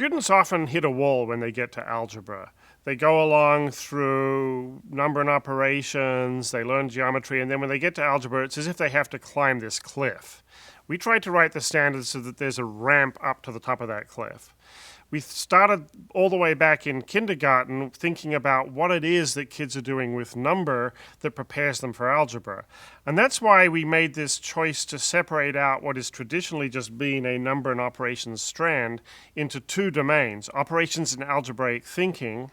Students often hit a wall when they get to algebra. They go along through number and operations, they learn geometry, and then when they get to algebra, it's as if they have to climb this cliff. We try to write the standards so that there's a ramp up to the top of that cliff. We started all the way back in kindergarten thinking about what it is that kids are doing with number that prepares them for algebra. And that's why we made this choice to separate out what is traditionally just being a number and operations strand into two domains: operations and algebraic thinking,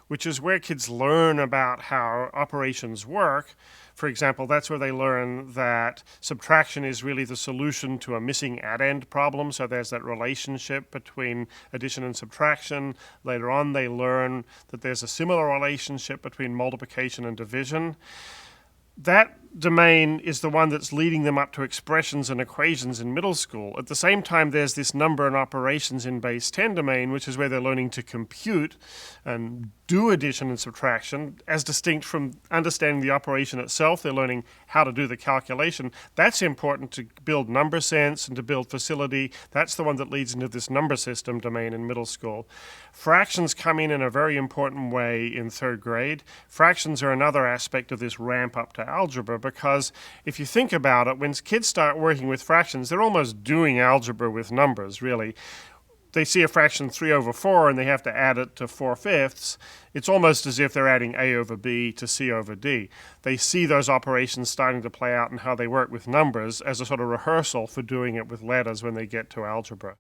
which is where kids learn about how operations work. For example, that's where they learn that subtraction is really the solution to a missing add-end problem, so there's that relationship between addition and subtraction. Later on, they learn that there's a similar relationship between multiplication and division. That domain is the one that's leading them up to expressions and equations in middle school. At the same time, there's this number and operations in base 10 domain, which is where they're learning to compute and do addition and subtraction. As distinct from understanding the operation itself, they're learning how to do the calculation. That's important to build number sense and to build facility. That's the one that leads into this number system domain in middle school. Fractions come in a very important way in third grade. Fractions are another aspect of this ramp up to algebra, because if you think about it, when kids start working with fractions, they're almost doing algebra with numbers, really. They see a fraction 3 over 4 and they have to add it to 4/5. It's almost as if they're adding a over b to c over d. They see those operations starting to play out and how they work with numbers as a sort of rehearsal for doing it with letters when they get to algebra.